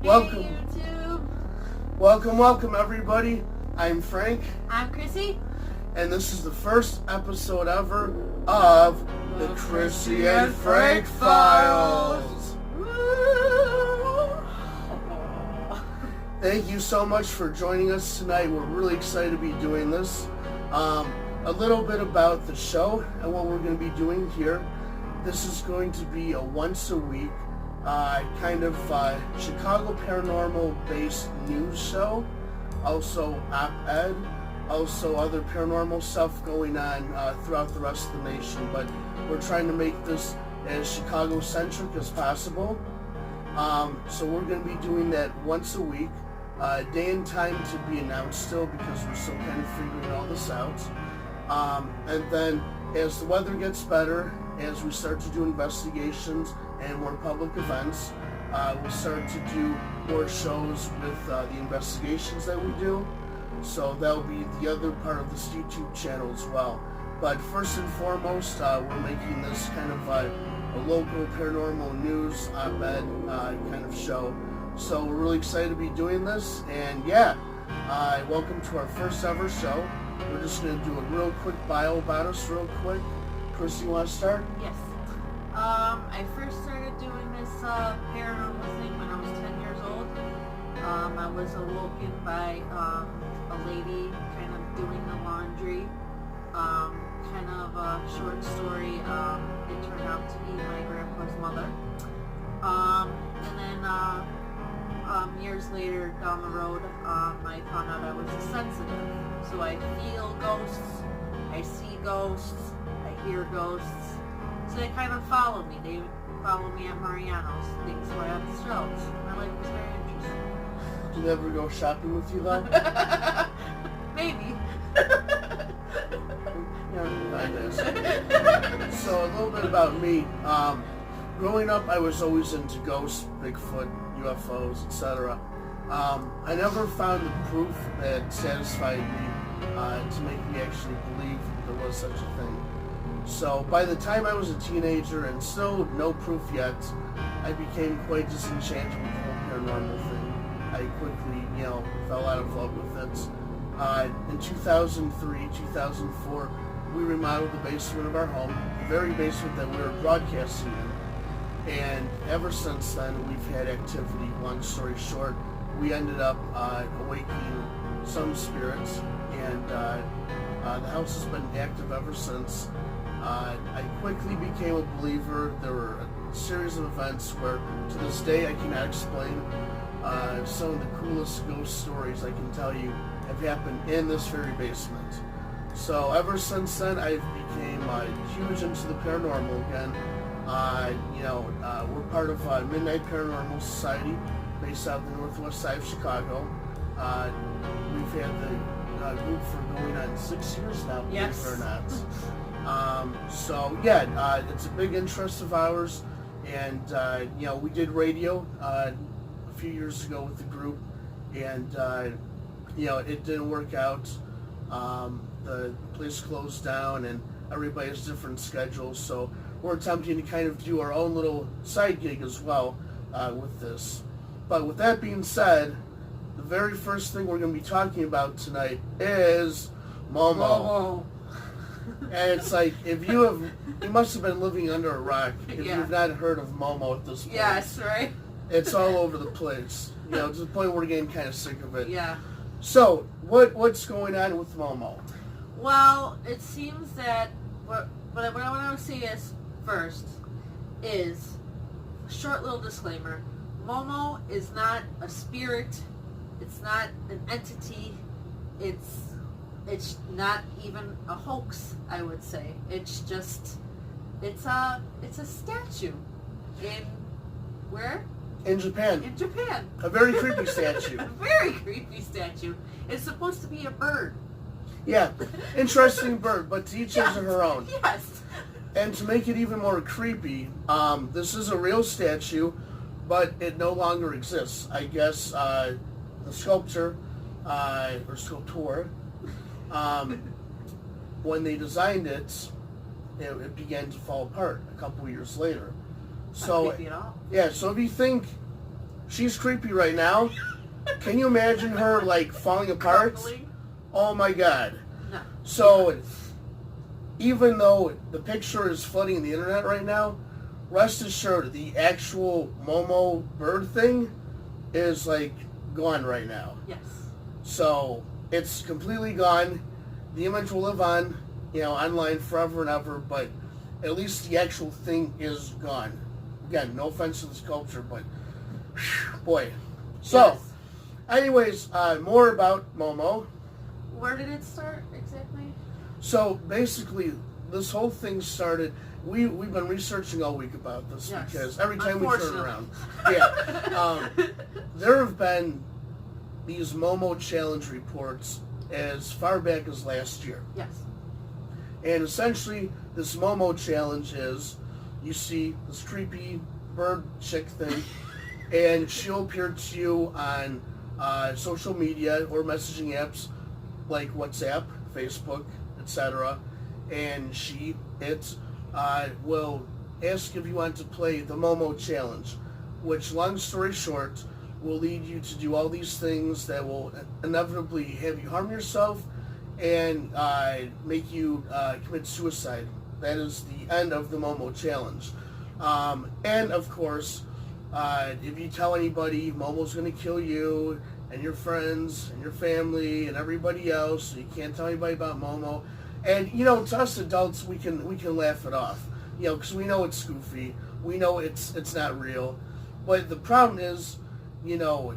Welcome. Hey, YouTube. Welcome, everybody. I'm Frank, I'm Chrissy. and this is the first episode ever of the Chrissy and Frank Files. Thank you so much for joining us tonight. We're really excited to be doing this. A little bit about the show and what we're going to be doing here. This is going to be a once a week Chicago paranormal-based news show, also op-ed, also other paranormal stuff going on throughout the rest of the nation, but we're trying to make this as Chicago-centric as possible. So we're going to be doing that once a week, day and time to be announced still because we're still kind of figuring all this out. And then as the weather gets better, as we start to do investigations and more public events, we'll start to do more shows with the investigations that we do. So that'll be the other part of this YouTube channel as well. But first and foremost, we're making this kind of a local paranormal news op-ed kind of show. So we're really excited to be doing this. And yeah, welcome to our first ever show. We're just going to do a real quick bio about us real quick. Chris, you want to start? Yes. I first started doing this paranormal thing when I was 10 years old. I was awoken by a lady kind of doing the laundry. Kind of a short story. It turned out to be my grandpa's mother. And then years later down the road, I found out I was sensitive. So I feel ghosts, I see ghosts, I hear ghosts. So they kind of follow me. They follow me at Mariano's, things right on the shelves. My life was very interesting. Do they ever go shopping with you though? Maybe. Yeah, I guess. So a little bit about me. Growing up, I was always into ghosts, Bigfoot, UFOs, etc. I never found the proof that satisfied me to make me actually believe there was such a thing. So by the time I was a teenager and still no proof yet, I became quite disenchanted with the whole paranormal thing. I quickly, fell out of love with it. In 2003, 2004, we remodeled the basement of our home, the very basement that we were broadcasting in. And ever since then, we've had activity. Long story short, we ended up awakening some spirits, and the house has been active ever since. I quickly became a believer. There were a series of events where, to this day, I cannot explain. Some of the coolest ghost stories I can tell you have happened in this very basement. So ever since then, I became huge into the paranormal again. We're part of Midnight Paranormal Society, based out in the northwest side of Chicago. We've had the group for going on 6 years now, believe it or not. It's a big interest of ours, and we did radio a few years ago with the group, and it didn't work out. The place closed down, and everybody has different schedules, so we're attempting to kind of do our own little side gig as well with this. But with that being said, the very first thing we're going to be talking about tonight is Momo. And it's like, you must have been living under a rock if you've not heard of Momo at this point. Yes, right? It's all over the place. To the point where we're getting kind of sick of it. Yeah. So, what's going on with Momo? Well, it seems that what I want to say is first is a short little disclaimer. Momo is not a spirit. It's not an entity. It's not even a hoax, I would say. It's a statue. Where? In Japan. In Japan. A very creepy statue. A very creepy statue. It's supposed to be a bird. Yeah, interesting bird, but to each his or her own. Yes. And to make it even more creepy, this is a real statue, but it no longer exists. I guess the sculptor, or sculptor, when they designed it, it began to fall apart a couple years later. So, not creepy at all. Yeah, so if you think She's creepy right now. Can you imagine her, like, falling apart? Crumbling? Oh, my God. No. So, even though the picture is flooding the internet right now, rest assured, the actual Momo bird thing is, like, gone right now. Yes. So, it's completely gone. The image will live on, online forever and ever, but at least the actual thing is gone. Again, no offense to the sculpture, but, boy. So, Yes. anyways, more about Momo. Where did it start exactly? So basically, this whole thing started. We've been researching all week about this because every time we turn around, there have been these Momo challenge reports as far back as last year. Yes. And essentially, this Momo challenge is you see this creepy bird chick thing, and she'll appear to you on social media or messaging apps like WhatsApp, Facebook, etc. And it will ask if you want to play the Momo challenge, which, long story short, will lead you to do all these things that will inevitably have you harm yourself and make you commit suicide. That is the end of the Momo challenge. And of course, if you tell anybody, Momo's going to kill you and your friends and your family and everybody else, so you can't tell anybody about Momo. And to us adults, we can laugh it off, because we know it's goofy, we know it's not real. But the problem is, even though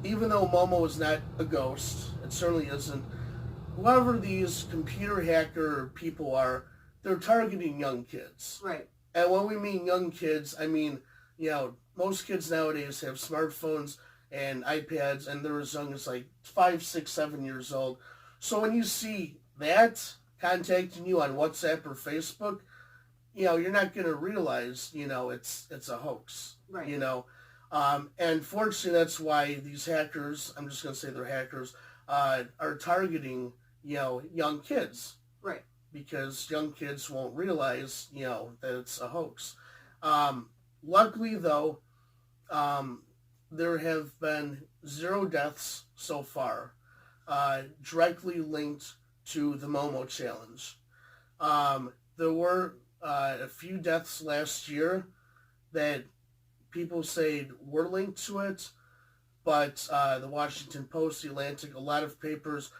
Momo is not a ghost, it certainly isn't. Whoever these computer hacker people are, they're targeting young kids. Right. And when we mean young kids, I mean, most kids nowadays have smartphones and iPads, and they're as young as like 5, 6, 7 years old. So when you see that contacting you on WhatsApp or Facebook, you're not going to realize, it's a hoax. Right. And fortunately, that's why these hackers, I'm just going to say they're hackers, are targeting, young kids. Right. Because young kids won't realize, that it's a hoax. Luckily, though, there have been 0 deaths so far, directly linked to the Momo challenge. There were a few deaths last year that people say were linked to it, but the Washington Post, the Atlantic, a lot of papers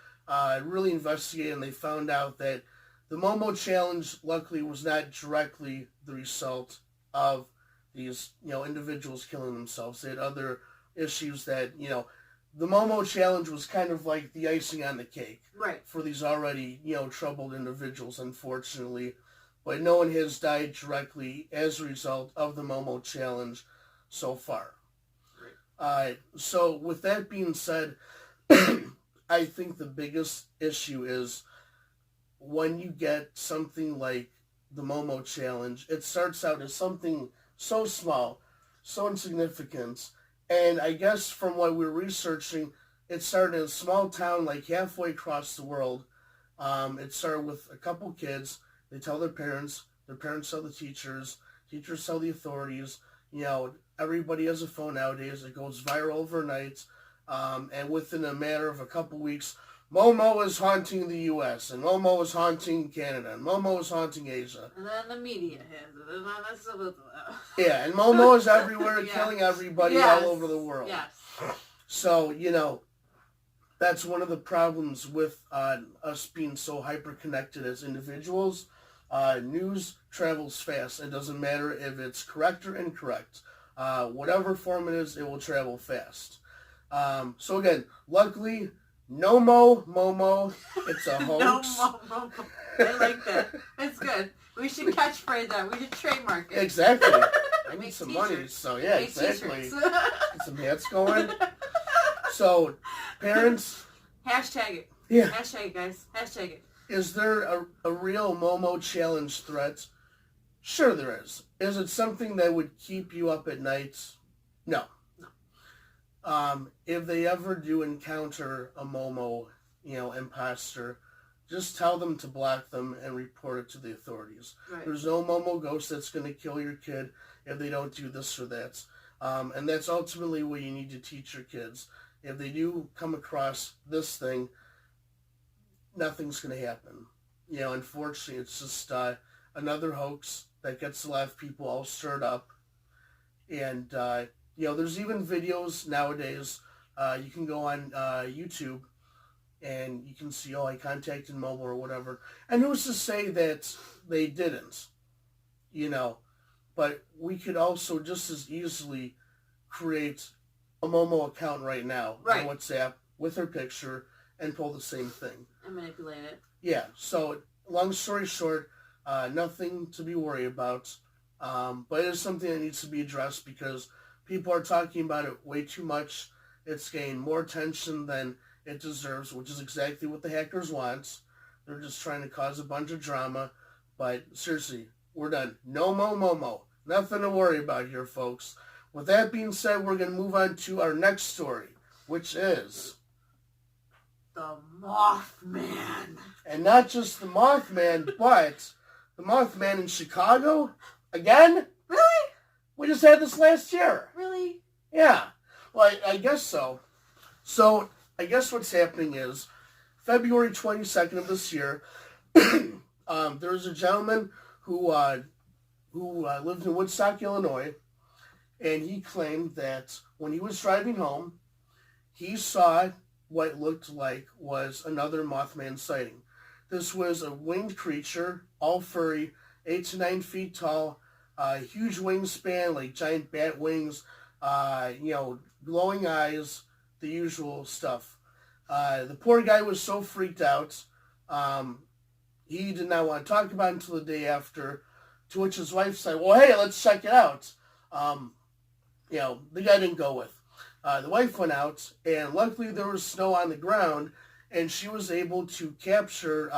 really investigated, and they found out that the Momo challenge, luckily, was not directly the result of these, individuals killing themselves. They had other issues that, the Momo challenge was kind of like the icing on the cake. Right. For these already, troubled individuals, unfortunately. But no one has died directly as a result of the Momo challenge so far. Right. So with that being said, I think the biggest issue is when you get something like the Momo challenge, it starts out as something so small, so insignificant, and I guess from what we're researching, it started in a small town like halfway across the world. It started with a couple kids. They tell their parents tell the teachers tell the authorities. Everybody has a phone nowadays. It goes viral overnight, and within a matter of a couple weeks, Momo is haunting the U.S., and Momo is haunting Canada, and Momo is haunting Asia. And then the media has it, and that's a little... Yeah, and Momo is everywhere, yes. killing everybody all over the world. Yes. So, that's one of the problems with us being so hyper-connected as individuals. News travels fast. It doesn't matter if it's correct or incorrect. Whatever form it is, it will travel fast. So again, luckily, no Momo. It's a hoax. No Momo. I like that. It's good. We should catchphrase that. We should trademark it. Exactly. I need some t-shirts. Money. So yeah, Make exactly. t-shirts. Get some hats going. So, parents. Hashtag it. Yeah. Hashtag it, guys. Hashtag it. Is there a real Momo challenge threat? Sure there is. Is it something that would keep you up at night? No. If they ever do encounter a Momo, imposter, just tell them to block them and report it to the authorities. Right. There's no Momo ghost that's going to kill your kid if they don't do this or that. And that's ultimately what you need to teach your kids. If they do come across this thing, nothing's going to happen. Unfortunately, it's just another hoax that gets a lot of people all stirred up. And, there's even videos nowadays. You can go on YouTube and you can see, I contacted Momo or whatever. And who's to say that they didn't? But we could also just as easily create a Momo account right now on WhatsApp with her picture and pull the same thing. And manipulate it. Yeah, so long story short, nothing to be worried about. But it is something that needs to be addressed because people are talking about it way too much. It's gained more attention than it deserves, which is exactly what the hackers want. They're just trying to cause a bunch of drama. But seriously, we're done. No Momo. Nothing to worry about here, folks. With that being said, we're going to move on to our next story, which is the Mothman. And not just the Mothman, but the Mothman in Chicago? Again? Really? We just had this last year. Really? Yeah. Well, I guess so. So, I guess what's happening is, February 22nd of this year, there was a gentleman who lived in Woodstock, Illinois, and he claimed that when he was driving home, he saw what looked like was another Mothman sighting. This was a winged creature, all furry, 8 to 9 feet tall, huge wingspan, like giant bat wings, glowing eyes, the usual stuff. The poor guy was so freaked out, he did not want to talk about it until the day after, to which his wife said, well, hey, let's check it out. The guy didn't go with. The wife went out, and luckily there was snow on the ground, and she was able to capture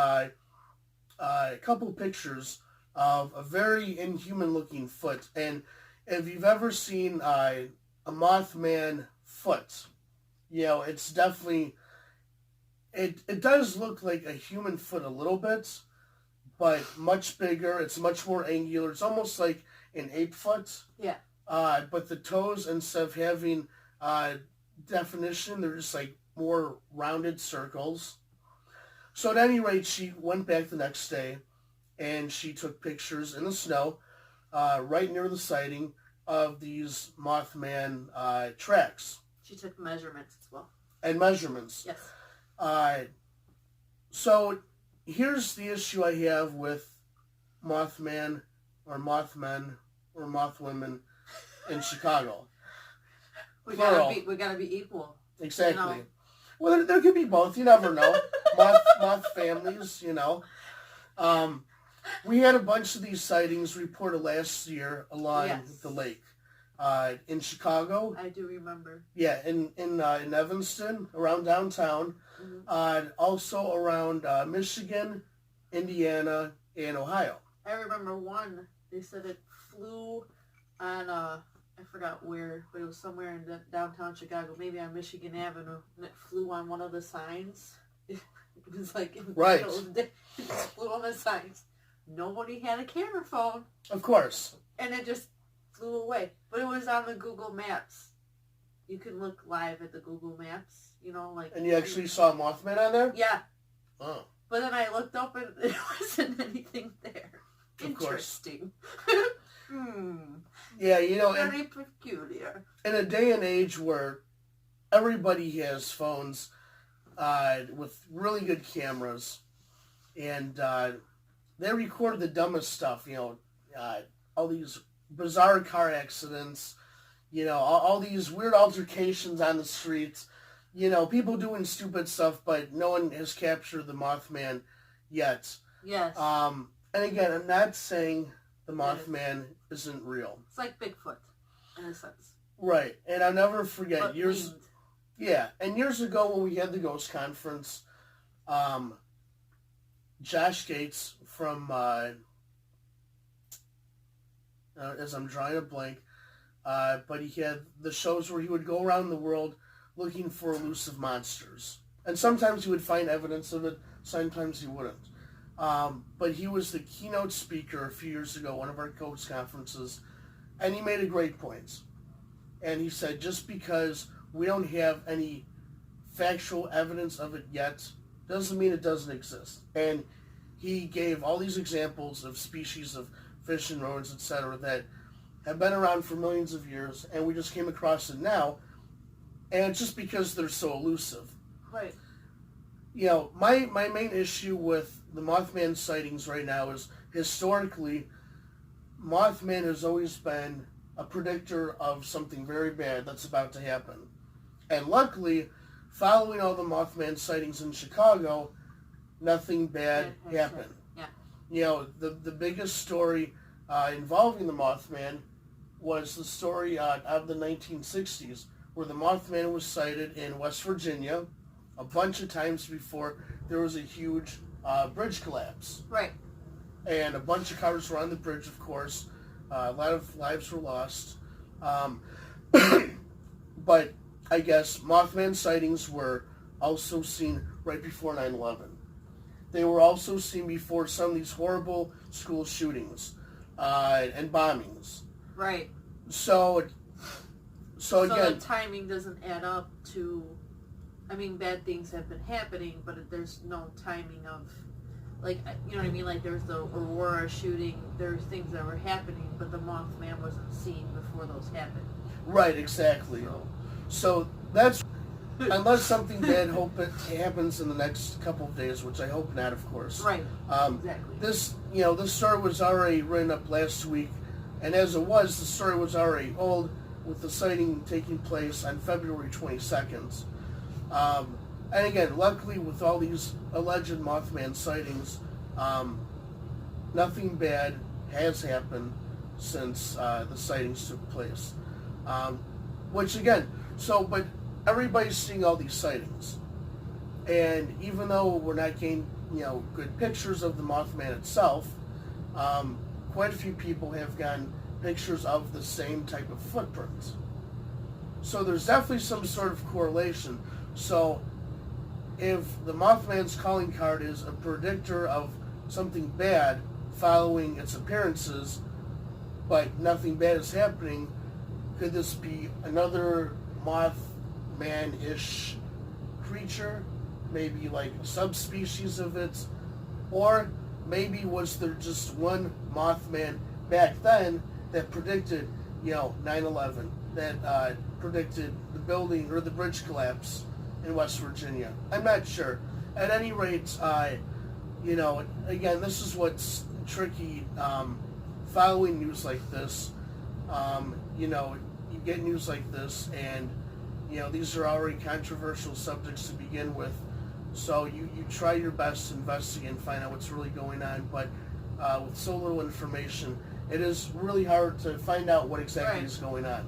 a couple pictures of a very inhuman-looking foot. And if you've ever seen a Mothman foot, it's definitely, it does look like a human foot a little bit, but much bigger. It's much more angular. It's almost like an ape foot. Yeah. But the toes, instead of having definition, they're just like more rounded circles. So at any rate, she went back the next day and she took pictures in the snow right near the sighting of these Mothman tracks. She took measurements as well. And measurements. Yes. So here's the issue I have with Mothman or Mothmen or Mothwomen in Chicago. We gotta be equal. Exactly. Well, there could be both. You never know. moth families, We had a bunch of these sightings reported last year along the lake. In Chicago. I do remember. Yeah, in Evanston, around downtown. Mm-hmm. Also around Michigan, Indiana, and Ohio. I remember one. They said it flew on I forgot where, but it was somewhere in downtown Chicago, maybe on Michigan Avenue, and it flew on one of the signs. It was like in the middle of the day. It just flew on the signs. Nobody had a camera phone. Of course. And it just flew away. But it was on the Google Maps. You can look live at the Google Maps, And you actually saw Mothman on there? Yeah. Oh. But then I looked up and there wasn't anything there. Interesting. Yeah, very peculiar. In a day and age where everybody has phones with really good cameras, and they record the dumbest stuff, all these bizarre car accidents, all these weird altercations on the streets, people doing stupid stuff, but no one has captured the Mothman yet. Yes. And again, I'm not saying the Mothman isn't real. It's like Bigfoot, in a sense. Right. And I'll never forget but years... winged. Yeah. And years ago when we had the Ghost Conference, Josh Gates from... as I'm drawing a blank, but he had the shows where he would go around the world looking for elusive monsters. And sometimes he would find evidence of it, sometimes he wouldn't. But he was the keynote speaker a few years ago, one of our Ghost Conferences, and he made a great point. And he said, just because we don't have any factual evidence of it yet doesn't mean it doesn't exist. And he gave all these examples of species of fish and rodents, etc., that have been around for millions of years, and we just came across it now, and it's just because they're so elusive. Right. You know, my main issue with the Mothman sightings right now is, historically, Mothman has always been a predictor of something very bad that's about to happen. And luckily, following all the Mothman sightings in Chicago, nothing bad happened. Yeah. You know, the biggest story involving the Mothman was the story out of the 1960s, where the Mothman was sighted in West Virginia a bunch of times before there was a huge bridge collapse. Right. And a bunch of cars were on the bridge, of course. A lot of lives were lost. But I guess Mothman sightings were also seen right before 9/11. They were also seen before some of these horrible school shootings and bombings. Right. So again, the timing doesn't add up to. I mean, bad things have been happening, but there's no timing of, like, you know what I mean? Like, there's the Aurora shooting. There's things that were happening, but the Mothman wasn't seen before those happened. Right. Exactly. So that's, unless something bad happens in the next couple of days, which I hope not, of course. Right. Exactly. This story was already written up last week, and as it was, the story was already old, with the sighting taking place on February 22nd. And again, luckily, with all these alleged Mothman sightings, nothing bad has happened since the sightings took place. Which again, but everybody's seeing all these sightings, and even though we're not getting good pictures of the Mothman itself, quite a few people have gotten pictures of the same type of footprints. So there's definitely some sort of correlation. So if the Mothman's calling card is a predictor of something bad following its appearances, but nothing bad is happening, could this be another Mothman-ish creature? Maybe like a subspecies of it? Or maybe was there just one Mothman back then that predicted, 9/11, that predicted the building or the bridge collapse in West Virginia? I'm not sure. At any rate, again, this is what's tricky. Following news like this, you get news like this, and these are already controversial subjects to begin with. So you try your best to investigate and find out what's really going on, but with so little information, it is really hard to find out what exactly is going on.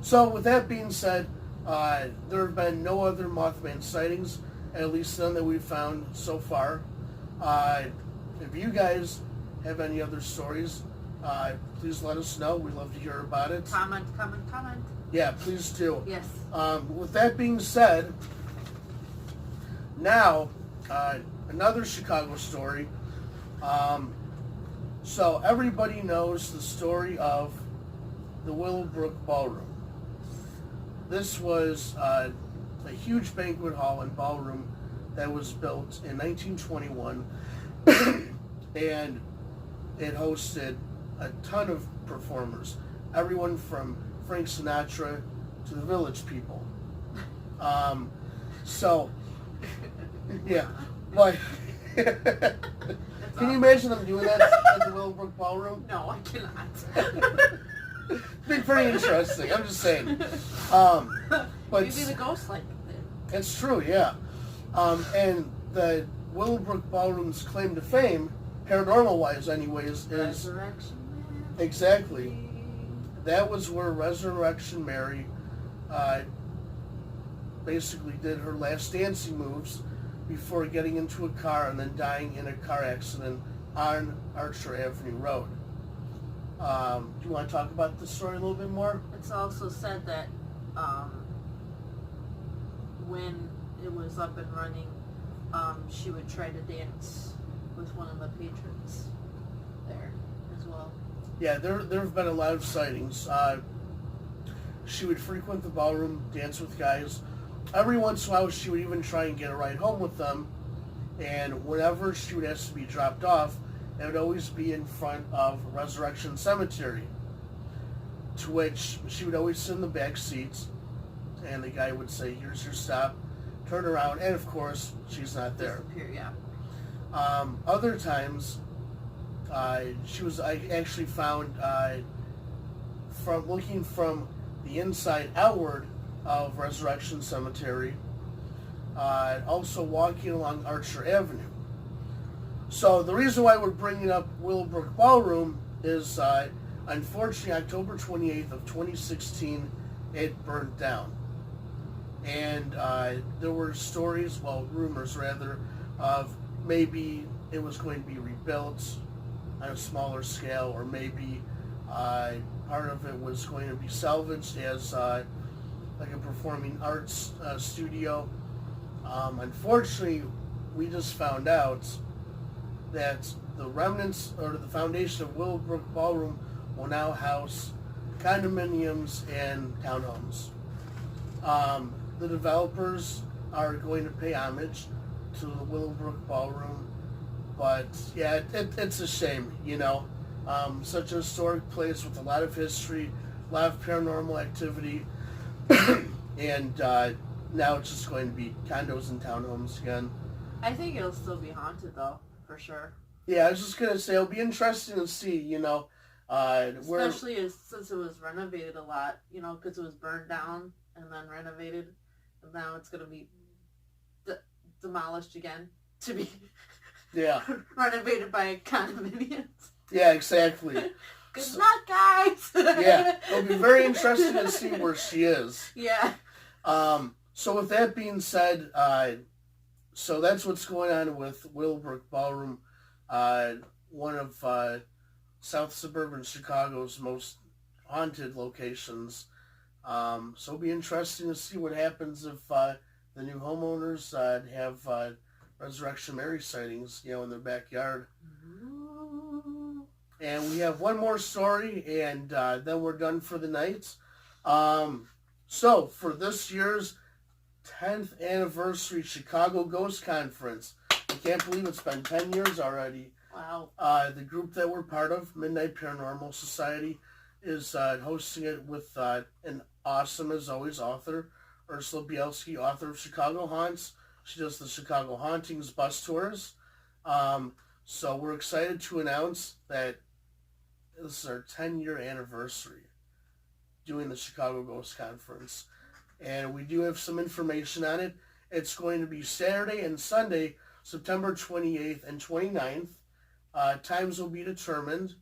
So with that being said, there have been no other Mothman sightings, at least none that we've found so far. If you guys have any other stories, please let us know. We'd love to hear about it. Comment. Yeah, please do. Yes. With that being said, now, another Chicago story. So everybody knows the story of the Willowbrook Ballroom. This was a huge banquet hall and ballroom that was built in 1921, and it hosted a ton of performers, everyone from Frank Sinatra to the Village People. Yeah, but can you imagine them doing that at the Willowbrook Ballroom? No, I cannot. It'd be pretty interesting. I'm just saying. But maybe the ghost like it. It's true, yeah. And the Willowbrook Ballroom's claim to fame, paranormal-wise, anyways, is Resurrection Mary. Exactly. That was where Resurrection Mary basically did her last dancing moves before getting into a car and then dying in a car accident on Archer Avenue Road. Do you want to talk about the story a little bit more? It's also said that when it was up and running, she would try to dance with one of the patrons there as well. Yeah, there have been a lot of sightings. She would frequent the ballroom, dance with guys. Every once in a while, she would even try and get a ride home with them. And whenever she would have to be dropped off, it would always be in front of Resurrection Cemetery, to which she would always sit in the back seats, and the guy would say, "Here's your stop," turn around, and of course, she's not there. Disappear, yeah. Other times, I actually found, from looking from the inside outward of Resurrection Cemetery, also walking along Archer Avenue. So the reason why we're bringing up Willowbrook Ballroom is, unfortunately, October 28th of 2016, it burned down. And there were stories, well, rumors rather, of maybe it was going to be rebuilt on a smaller scale, or maybe part of it was going to be salvaged as like a performing arts studio. Unfortunately, we just found out that the remnants, or the foundation of Willowbrook Ballroom, will now house condominiums and townhomes. The developers are going to pay homage to the Willowbrook Ballroom, but yeah, it's a shame, you know. Such a historic place with a lot of history, a lot of paranormal activity, and now it's just going to be condos and townhomes again. I think it'll still be haunted, though, for sure. Yeah, I was just going to say, it'll be interesting to see, you know. Especially since it was renovated a lot, you know, because it was burned down and then renovated, and now it's going to be demolished again to be renovated by condominiums. Yeah, exactly. Good luck, guys! Yeah, it'll be very interesting to see where she is. Yeah. So with that being said, so that's what's going on with Willowbrook Ballroom, one of South Suburban Chicago's most haunted locations. So it'll be interesting to see what happens if the new homeowners have Resurrection Mary sightings, you know, in their backyard. And we have one more story, and then we're done for the night. So for this year's 10th anniversary Chicago Ghost Conference, I can't believe it's been 10 years already. Wow. The group that we're part of, Midnight Paranormal Society, is hosting it with an awesome, as always, author, Ursula Bielski, author of Chicago Haunts. She does the Chicago Hauntings bus tours. So we're excited to announce that this is our 10-year anniversary doing the Chicago Ghost Conference. And we do have some information on it. It's going to be Saturday and Sunday, September 28th and 29th. Times will be determined.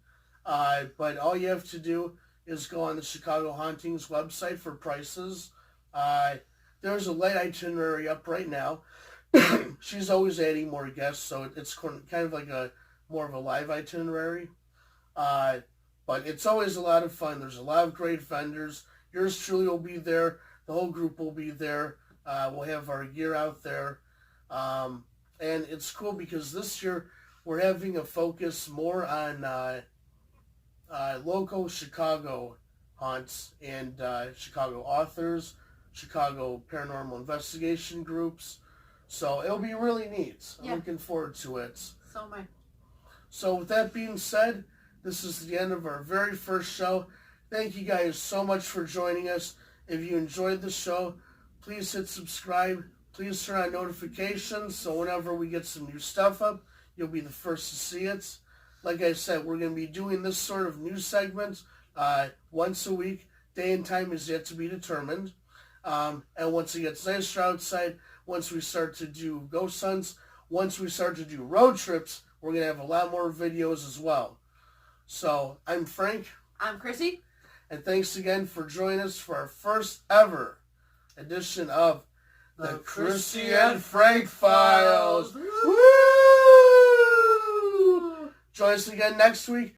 But all you have to do is go on the Chicago Hauntings website for prices. There's a light itinerary up right now. She's always adding more guests, so it's kind of like more of a live itinerary. But it's always a lot of fun. There's a lot of great vendors. Yours truly will be there. The whole group will be there. We'll have our gear out there. And it's cool because this year we're having a focus more on local Chicago haunts and Chicago authors, Chicago paranormal investigation groups. So it'll be really neat. I'm looking forward to it. So am I. So with that being said, this is the end of our very first show. Thank you guys so much for joining us. If you enjoyed the show, please hit subscribe. Please turn on notifications so whenever we get some new stuff up, you'll be the first to see it. Like I said, we're going to be doing this sort of news segment once a week. Day and time is yet to be determined. And once it gets nicer outside, once we start to do ghost hunts, once we start to do road trips, we're going to have a lot more videos as well. So, I'm Frank. I'm Chrissy. And thanks again for joining us for our first ever edition of the Chrissy and Frank Files. Woo! Join us again next week